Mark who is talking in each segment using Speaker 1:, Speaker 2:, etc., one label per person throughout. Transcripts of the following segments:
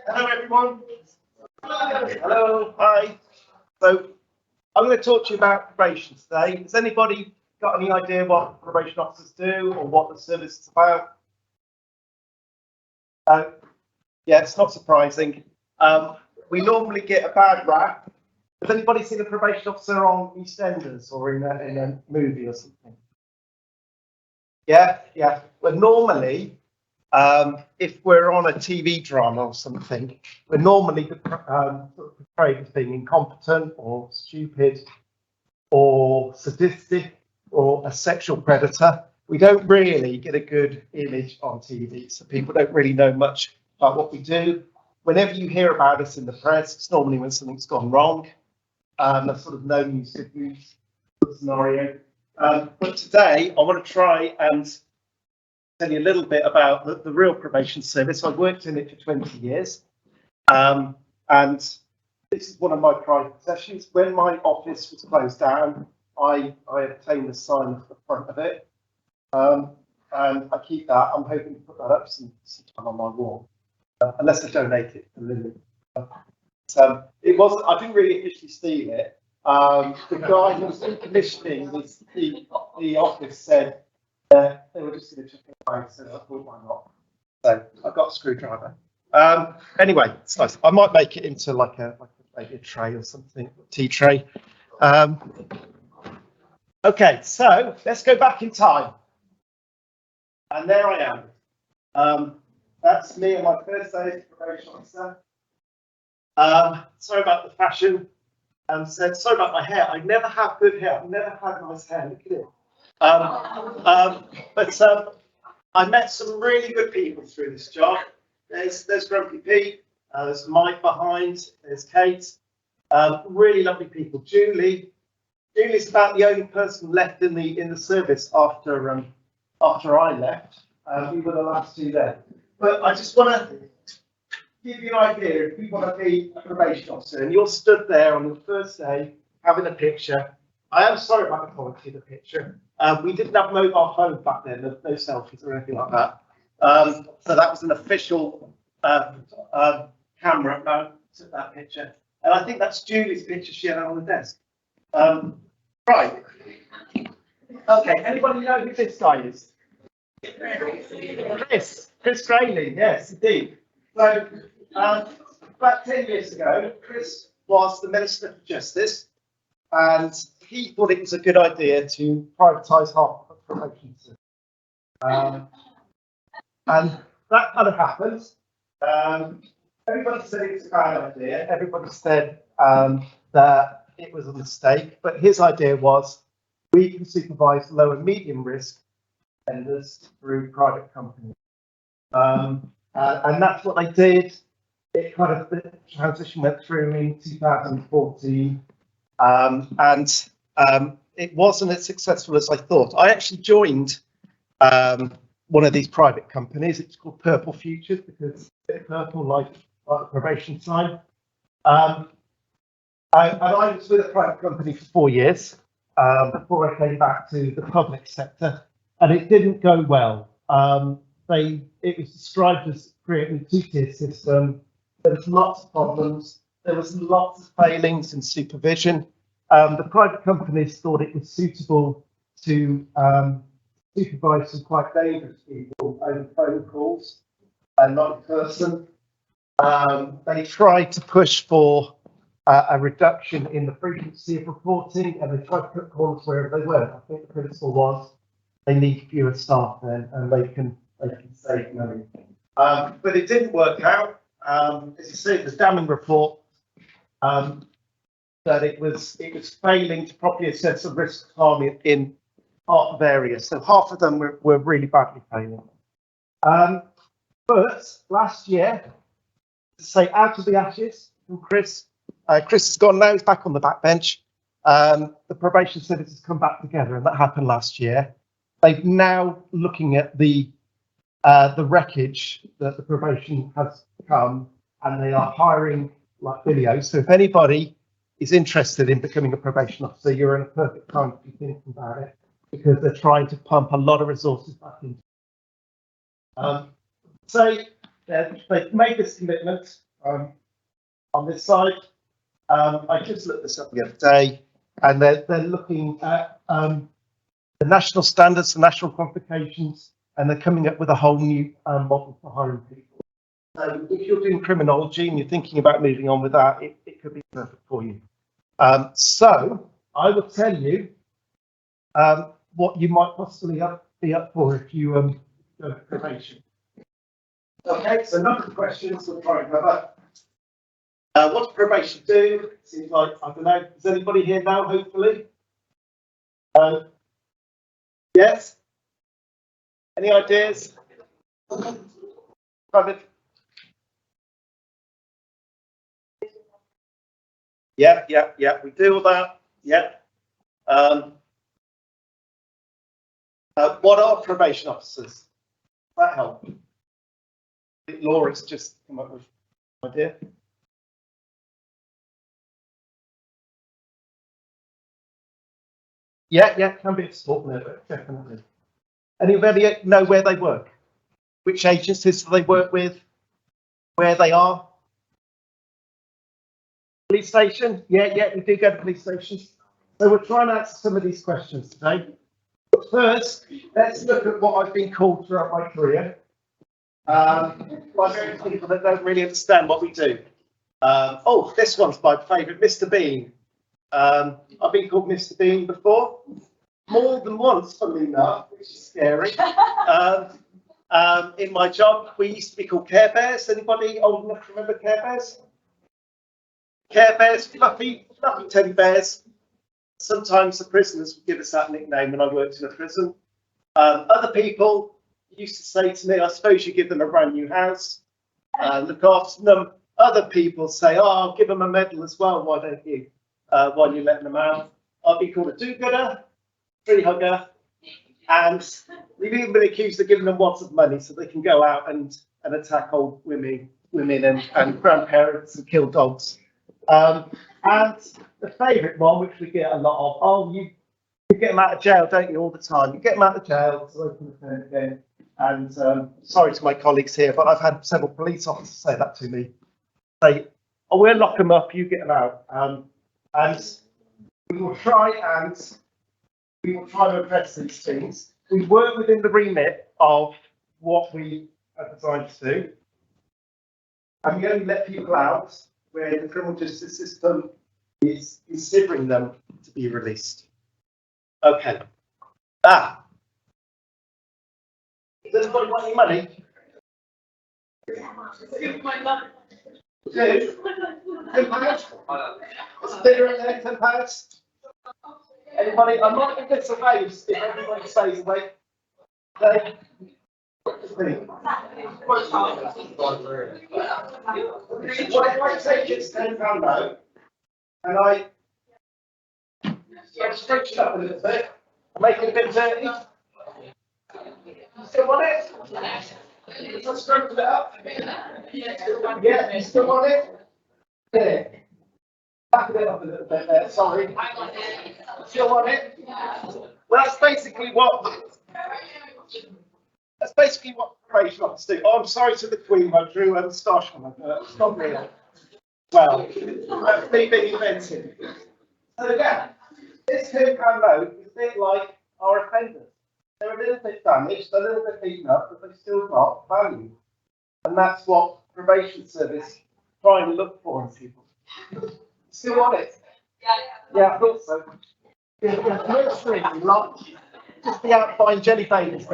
Speaker 1: Hello, everyone. Hello, hi. So I'm going to talk to you about probation today. Has anybody got any idea what probation officers do or what the service is about? Yeah, it's not surprising. We normally get a bad rap. Has anybody seen a probation officer on EastEnders or in a movie or something? Yeah. Well, normally, if we're on a TV drama or something, we're normally portrayed as being incompetent or stupid or sadistic or a sexual predator. We don't really get a good image on TV, so people don't really know much about what we do. Whenever you hear about us in the press, it's normally when something's gone wrong. That's sort of no news, good news scenario. But today, I want to try and tell you a little bit about the real probation service. I've worked in it for 20 years. And this is one of my private possessions. When my office was closed down, I obtained a sign at the front of it. And I keep that. I'm hoping to put that up sometime on my wall, unless I donate it to Lily. It wasn't. I didn't really officially steal it. The guy who was decommissioning the office said they were just going to check it out, so I thought, why not? So I've got a screwdriver. Anyway, it's nice. I might make it into maybe a tray or something, a tea tray. Okay, so let's go back in time. And there I am. That's me on my first day as probation officer. Sorry about the fashion. Sorry about my hair. I never have good hair. I've never had nice hair. Look at it. But I met some really good people through this job. There's Grumpy Pete. There's Mike behind. There's Kate. Really lovely people. Julie's about the only person left in the service after I left. We were the last two there. But I just want to give you an idea. If you want to be a probation officer and you're stood there on the first day having a picture, I am sorry about the quality of the picture. We didn't have mobile phones back then, no selfies or anything like that. So that was an official camera that took that picture. And I think that's Julie's picture she had on the desk. Right. Okay, anybody know who this guy is? Chris Grayling, yes, indeed. So, about 10 years ago, Chris was the Minister for Justice, and he thought it was a good idea to privatise half of the probation service. And that kind of happened. Everybody said it was a bad idea. Everybody said that it was a mistake. But his idea was we can supervise low and medium risk offenders through private companies. And that's what they did. It kind of the transition went through in 2014. And it wasn't as successful as I thought. I actually joined one of these private companies. It's called Purple Futures because it's purple like the probation sign. And I was with a private company for 4 years before I came back to the public sector, and it didn't go well. It was described as creating a two-tier system. There was lots of problems. There was lots of failings in supervision. The private companies thought it was suitable to supervise some quite dangerous people over phone calls and not in person. They tried to push for a reduction in the frequency of reporting, and they tried to put corners wherever they were. I think the principle was they need fewer staff then, and they can save money. But it didn't work out. As you see, the damning report that it was failing to properly assess the risk of harm in half of areas. So half of them were really badly failing. But last year, to say out of the ashes from Chris. Chris is gone now, he's back on the backbench. The probation service has come back together, and that happened last year. They're now looking at the wreckage that the probation has come, and they are hiring like videos. So if anybody is interested in becoming a probation officer, you're in a perfect time to be thinking about it, because they're trying to pump a lot of resources back into it. So they've made this commitment. on this side. I just looked this up the other day, and they're looking at the national standards, the national qualifications, and they're coming up with a whole new model for hiring people. So if you're doing criminology and you're thinking about moving on with that, it could be perfect for you. So I will tell you what you might possibly be up for if you go to probation. Okay, so a number of questions we'll try and cover. What does probation do? Seems like, I don't know, does anybody here know, hopefully? Yes? Any ideas? Yeah, we do all that. Yeah. What are probation officers? That help? Laura's just come up with an idea. Yeah, can be a support network, definitely. Anybody know where they work? Which agencies do they work with? Where they are? Police station? Yeah, we do go to police stations. So we're trying to answer some of these questions today. But first, let's look at what I've been called throughout my career by various people that don't really understand what we do. Oh, this one's my favourite, Mr. Bean. I've been called Mr. Bean before, more than once, funnily enough, which is scary. In my job, we used to be called Care Bears. Anybody old enough to remember Care Bears? Care Bears, fluffy teddy bears. Sometimes the prisoners would give us that nickname when I worked in a prison. Other people used to say to me, I suppose you give them a brand new house, look after them. Other people say, oh, I'll give them a medal as well, why don't you, while you're letting them out. I'll be called a do-gooder, tree hugger, and we've even been accused of giving them lots of money so they can go out and attack old women and grandparents and kill dogs. And the favourite one, which we get a lot of, oh, you get them out of jail, don't you, all the time? You get them out of jail, so open the phone again. And sorry to my colleagues here, but I've had several police officers say that to me. Say, oh, we'll lock them up, you get them out. And we will try to address these things. We work within the remit of what we are designed to do. And we only let people out where the criminal justice system is considering them to be released. Okay. Does anybody want any money? £10? Is there in there £10? Anybody? I'm not going to get away if everybody stays awake. Okay. What if I take it's £10 note and I stretch it up a little bit, make it a bit dirty? You still want it? Let's stretch it up. Yeah, you still want it? Yeah. Back it up a little bit there, sorry. Still want it? Well, that's basically what probation officers do. Oh, I'm sorry to the Queen, I drew a moustache on her. It's not real. Well, that's me being inventive. So again, this £10 note is a bit like our offenders. They're a little bit damaged, a little bit beaten up, but they've still got value. And that's what probation service trying to look for in people. Still want it? Yeah, I thought so. Just be out buying jelly babies.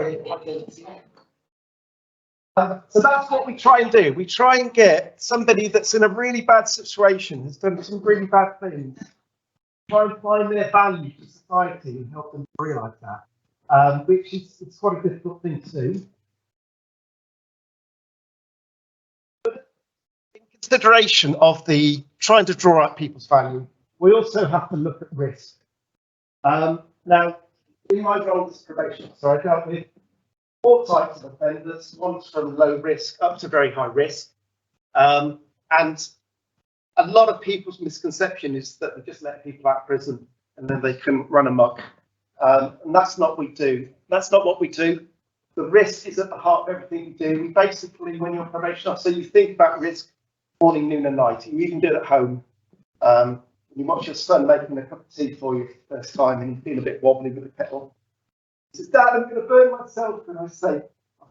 Speaker 1: So that's what we try and do. We try and get somebody that's in a really bad situation, has done some really bad things, try and find their value to society and help them realise that, which is it's quite a difficult thing to do. But in consideration of the trying to draw out people's value, we also have to look at risk. Now, in my role as probation officer, I dealt with 4 types of offenders, one's from low risk up to very high risk. And a lot of people's misconception is that they just let people out of prison and then they can run amok. And that's not what we do. That's not what we do. The risk is at the heart of everything we do. We basically, when you're a probation officer, you think about risk morning, noon and night. You even do it at home. You watch your son making a cup of tea for you for the first time and you feel a bit wobbly with the kettle. He says, Dad, I'm going to burn myself. And I say,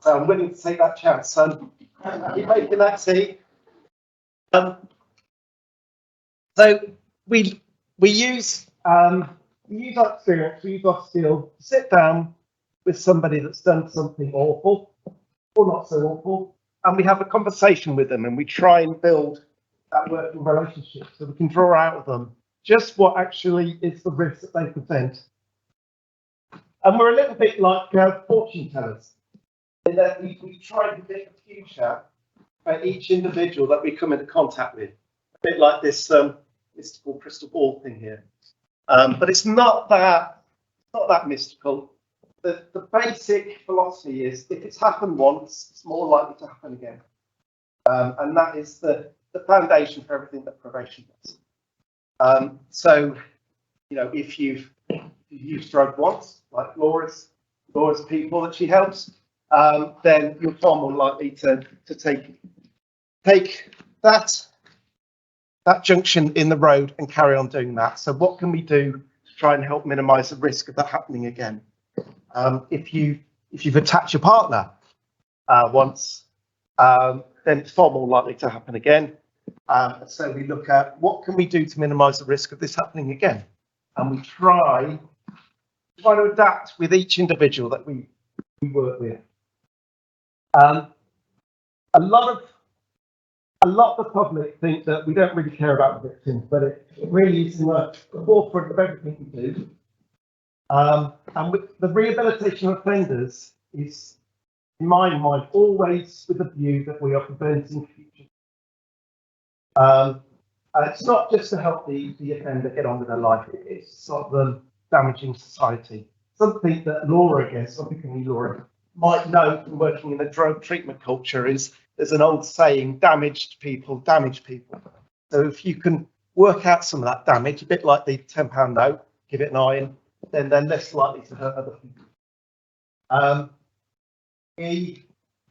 Speaker 1: I'm willing to take that chance, son. You're making that tea. So we use our experience, we use our skill to sit down with somebody that's done something awful or not so awful, and we have a conversation with them and we try and build that working relationship so we can draw out of them just what actually is the risk that they present. And we're a little bit like fortune tellers in that we try to predict the future for each individual that we come into contact with. A bit like this mystical crystal ball thing here. But it's not that mystical. The basic philosophy is if it's happened once, it's more likely to happen again. And that is the foundation for everything that probation does. So, if you've used drugs once, like Laura's people that she helps, then you're far more likely to take that junction in the road and carry on doing that. So what can we do to try and help minimize the risk of that happening again? If you've attacked your partner once, then it's far more likely to happen again. So we look at what can we do to minimize the risk of this happening again, and we try to adapt with each individual that we work with. A lot of the public think that we don't really care about the victims, but it really is in the forefront of everything we do. And with the rehabilitation of offenders is, in my mind, always with the view that we are preventing future. It's not just to help the offender get on with their life, it's to stop them damaging society. Something that Laura, Laura, might know from working in the drug treatment culture is there's an old saying, damaged people damage people. So if you can work out some of that damage, a bit like the £10 note, give it an iron, then they're less likely to hurt other people.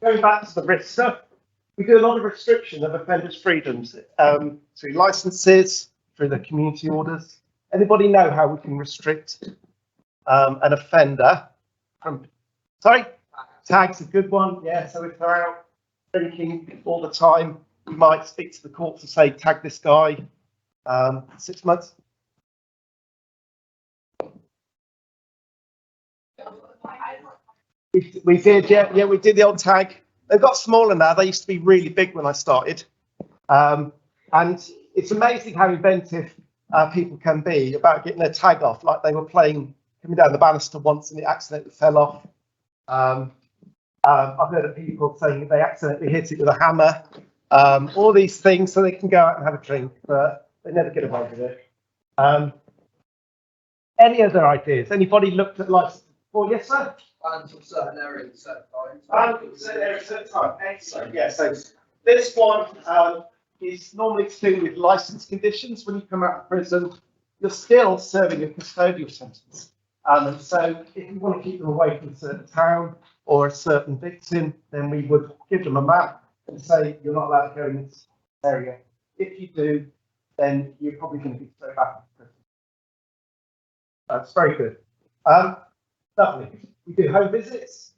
Speaker 1: Going back to the risk stuff, we do a lot of restriction of offenders' freedoms through licenses, through the community orders. Anybody know how we can restrict an offender from, tag's a good one, yeah, so if they're out drinking all the time, we might speak to the courts and say, tag this guy, 6 months. We did, yeah, we did the old tag. They've got smaller now. They used to be really big when I started. And it's amazing how inventive people can be about getting their tag off. Like they were coming down the banister once and it accidentally fell off. I've heard of people saying that they accidentally hit it with a hammer. All these things so they can go out and have a drink, but they never get away with it. Any other ideas? Anybody looked at license before? Yes, sir?
Speaker 2: Until certain areas, certain times.
Speaker 1: Certain areas, certain time. Excellent. Yeah. So this one is normally to do with license conditions. When you come out of prison, you're still serving a custodial sentence. And so if you want to keep them away from a certain town or a certain victim, then we would give them a map and say you're not allowed to go in this area. If you do, then you're probably going to be thrown back to prison. That's very good. Lovely. We do home visits.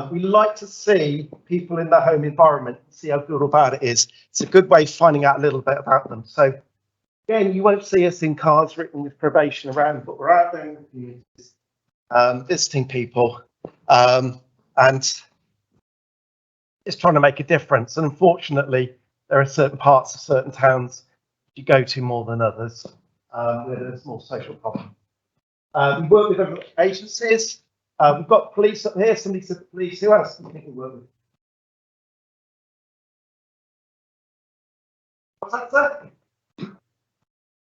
Speaker 1: We like to see people in their home environment, see how good or bad it is. It's a good way of finding out a little bit about them. So again, you won't see us in cars written with probation around, but we're out there in the communities, visiting people, and just trying to make a difference. And unfortunately, there are certain parts of certain towns you go to more than others, where there's more social problems. We work with other agencies. We've got police up here. Somebody said police. Who else do you think we work with? What's that, sir?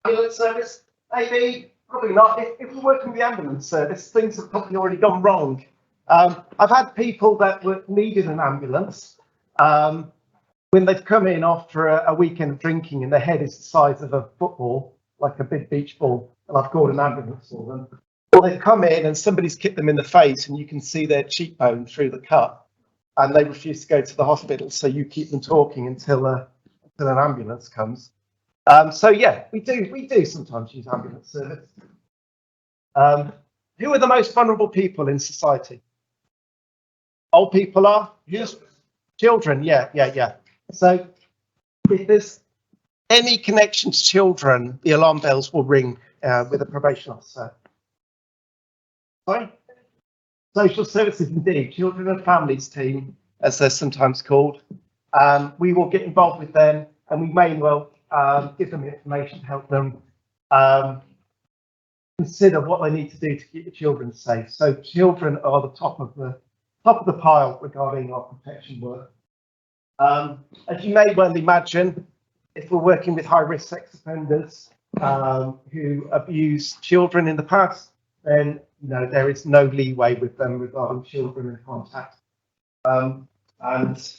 Speaker 1: Ambulance service? Maybe, probably not. If we're working with the ambulance service, things have probably already gone wrong. I've had people that needed an ambulance when they've come in after a weekend of drinking and their head is the size of a football, like a big beach ball, and I've called an ambulance for them. Or they've come in and somebody's kicked them in the face and you can see their cheekbone through the cut and they refuse to go to the hospital, so you keep them talking until till an ambulance comes. So yeah, we do sometimes use ambulance service. Who are the most vulnerable people in society? Old people are? Who's children? Yeah. So if there's any connection to children, the alarm bells will ring with a probation officer. Sorry? Social services, indeed. Children and families team, as they're sometimes called. We will get involved with them, and we may well give them information to help them consider what they need to do to keep the children safe. So children are the top of the pile regarding our protection work. As you may well imagine, if we're working with high-risk sex offenders who abuse children in the past, then there is no leeway with them regarding children in contact. And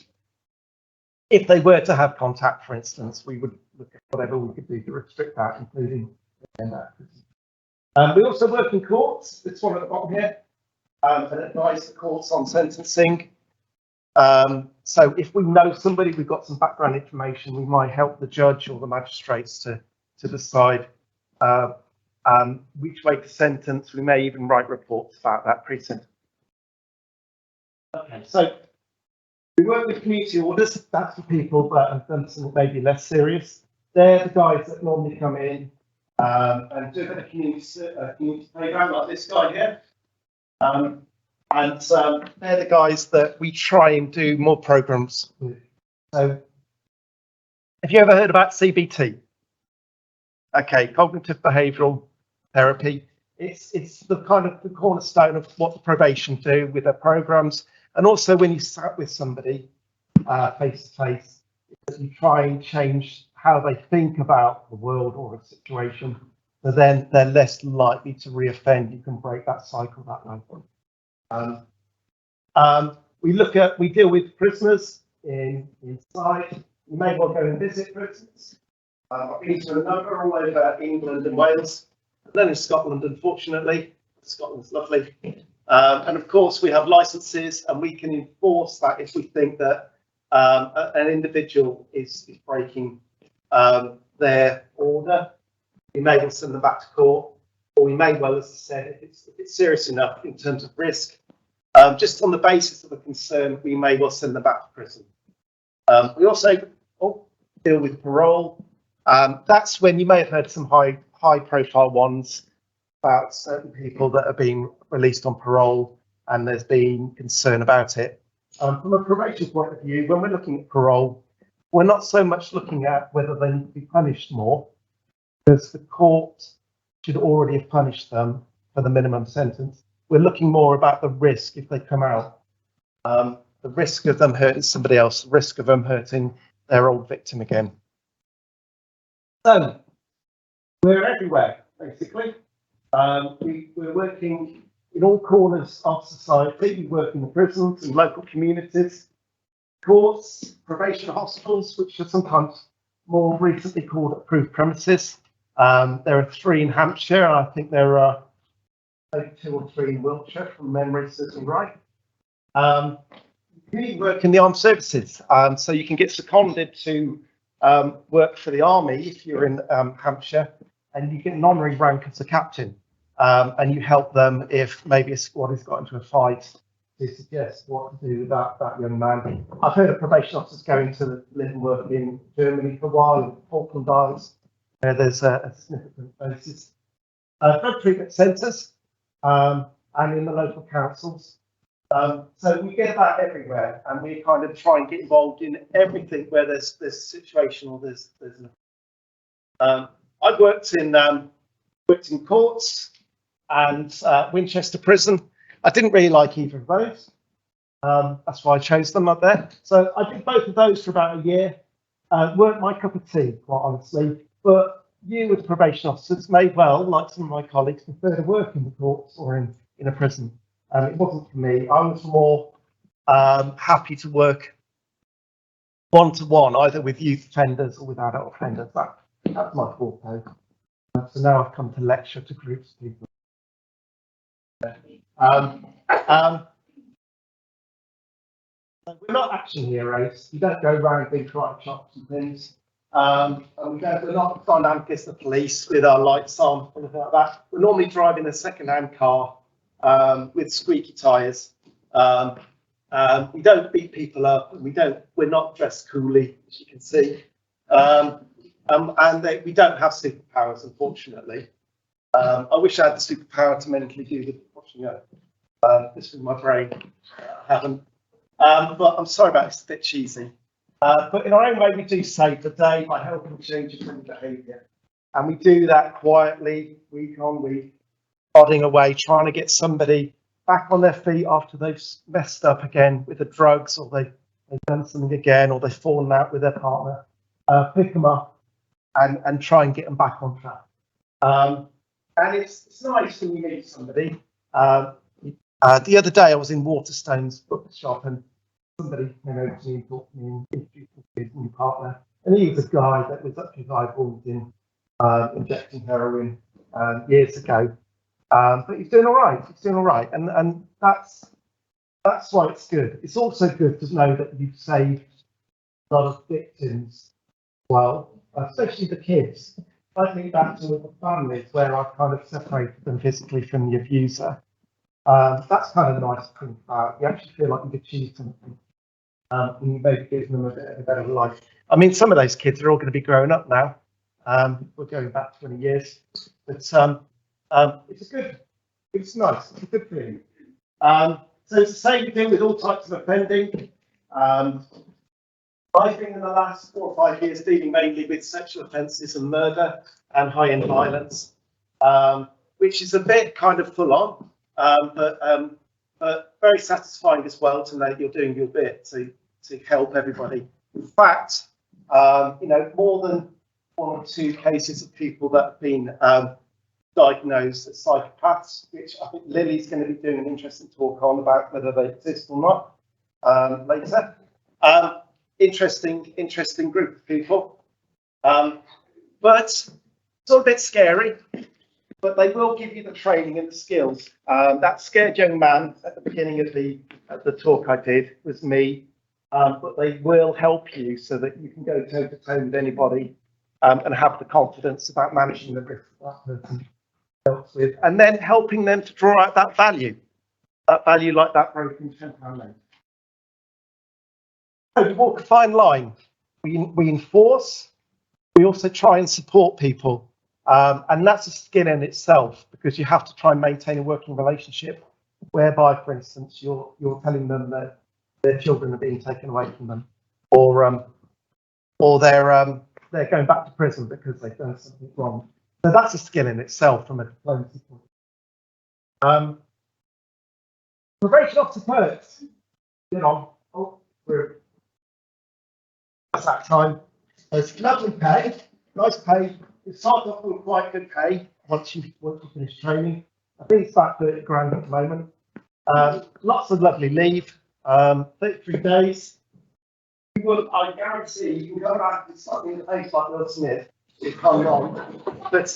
Speaker 1: if they were to have contact, for instance, we would look at whatever we could do to restrict that, including that. We also work in courts. This one at the bottom here, and advise the courts on sentencing. So if we know somebody, we've got some background information, we might help the judge or the magistrates to decide which way to sentence. We may even write reports about that pre-sentence. Okay, so we work with community orders. That's for people that have done something maybe less serious. They're the guys that normally come in and do a bit of community playground like this guy here. And they're the guys that we try and do more programs with. So, have you ever heard about CBT? Okay, cognitive behavioural therapy. It's the kind of the cornerstone of what the probation do with their programs, and also when you sat with somebody face to face, you try and change how they think about the world or a situation, so then they're less likely to reoffend. You can break that cycle that way. We deal with prisoners inside. You may well go and visit prisons. I've been to a number all over England and Wales, and then in Scotland, unfortunately. Scotland's lovely. And of course, we have licenses, and we can enforce that if we think that an individual is breaking their order. We may well send them back to court, or we may well, as I said, if it's serious enough in terms of risk, just on the basis of a concern, we may well send them back to prison. We also deal with parole. That's when you may have heard some high profile ones about certain people that are being released on parole, and there's been concern about it. From a probation point of view, when we're looking at parole, we're not so much looking at whether they need to be punished more, because the court should already have punished them for the minimum sentence. We're looking more about the risk if they come out, the risk of them hurting somebody else, the risk of them hurting their old victim again. So we're everywhere, basically. We're working in all corners of society. We work in the prisons and local communities, courts, probation hospitals, which are sometimes more recently called approved premises. There are 3 in Hampshire, and I think there are maybe 2 or 3 in Wiltshire, from memory, certainly right. We work in the armed services, so you can get seconded to work for the army if you're in Hampshire, and you get an honorary rank as a captain, and you help them if maybe a squad has got into a fight to suggest what to do with that young man. I've heard of probation officers going to live and work in Germany for a while, in Falkland Islands, where there's a significant basis. Drug treatment centres and in the local councils. So we get that everywhere, and we kind of try and get involved in everything where there's a situation or there's I've worked in courts and Winchester Prison. I didn't really like either of those. That's why I chose them up there. So I did both of those for about a year. Weren't my cup of tea, quite honestly. But you, as probation officers, may well, like some of my colleagues, prefer to work in the courts or in a prison. It wasn't for me. I was more happy to work one-to-one, either with youth offenders or with adult offenders. That's my forte. So now I've come to lecture to groups of people. We're not action heroes. You don't go around big karate chops and things. And we're not dynamic as the police with our lights on, anything like that. We're normally driving a second-hand car with squeaky tyres. We don't beat people up, and we're not dressed coolly, as you can see. We don't have superpowers, unfortunately. I wish I had the superpower to mentally do the washing up. This was my brain. I haven't. But I'm sorry about it, it's a bit cheesy. But in our own way, we do save the day by helping change your behaviour. And we do that quietly, week on week, plodding away, trying to get somebody back on their feet after they've messed up again with the drugs, or they've done something again, or they've fallen out with their partner. Pick them up and try and get them back on track. And it's nice when you meet somebody. The other day I was in Waterstone's bookshop, and somebody came over to me and talked to me and introduced me to his new partner. And he was a guy that was up to his eyeballs in injecting heroin years ago. But he's doing all right. He's doing all right. And that's why it's good. It's also good to know that you've saved a lot of victims as well, especially the kids. I think back to the families where I've kind of separated them physically from the abuser. That's kind of nice to think about. You actually feel like you've achieved something. And you maybe give them a bit of a better life. I mean, some of those kids are all going to be growing up now. We're going back 20 years. But it's nice. It's a good feeling. So it's the same thing with all types of offending. I've been in the last 4 or 5 years dealing mainly with sexual offences and murder and high-end violence, which is a bit kind of full on, but very satisfying as well to know you're doing your bit to help everybody. In fact, more than 1 or 2 cases of people that have been diagnosed as psychopaths, which I think Lily's going to be doing an interesting talk on about whether they exist or not later. Interesting group of people, but it's all a bit scary. But they will give you the training and the skills. That scared young man at the beginning of the talk I did was me, but they will help you so that you can go toe to toe with anybody and have the confidence about managing the risk that person helps with, and then helping them to draw out that value like that broken £10 note. So we walk a fine line. We enforce. We also try and support people. And that's a skill in itself, because you have to try and maintain a working relationship whereby, for instance, you're telling them that their children are being taken away from them, or they're going back to prison because they've done something wrong. So that's a skill in itself from a diplomacy point of view. Probation officer perks. That's that time. It's lovely pay, nice pay. It starts off with quite good pay once you finish training. I think it's about 30 grand at the moment. Lots of lovely leave, 33 days. I guarantee you can go back and start in the face like Will Smith. It's come long. But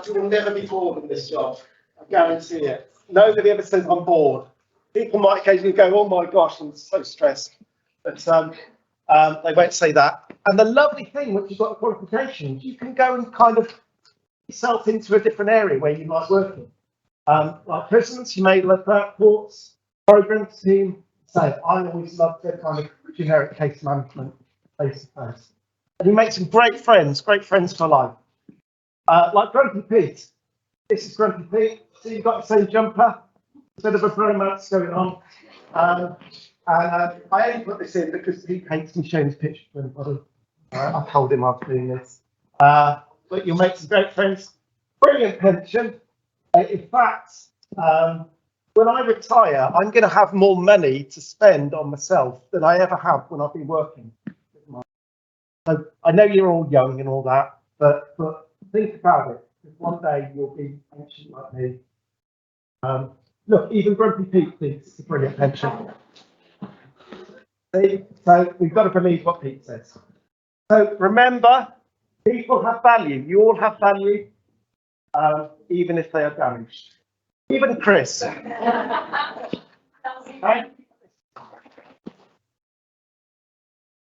Speaker 1: you will never be bored in this job. I guarantee it. Nobody ever says I'm bored. People might occasionally go, oh my gosh, I'm so stressed. But they won't say that. And the lovely thing, once you've got the qualifications, you can go and kind of yourself into a different area where you like working. Like prisons, you may love that, courts, programs team. So I always love the kind of generic case management face to face. And you make some great friends for life. Like Grumpy Pete. This is Grumpy Pete. So you've got the same jumper, a bit of a bromance going on. And I only put this in because he hates me showing his picture to anybody. I told him I was doing this. But you'll make some great friends. Brilliant pension. In fact, when I retire, I'm going to have more money to spend on myself than I ever have when I've been working. So I know you're all young and all that, but think about it. One day you'll be ancient like me. Look, even Grumpy Pete thinks it's a brilliant pension. See? So we've got to believe what Pete says. So remember, people have value. You all have value, even if they are damaged. Even Chris. Okay?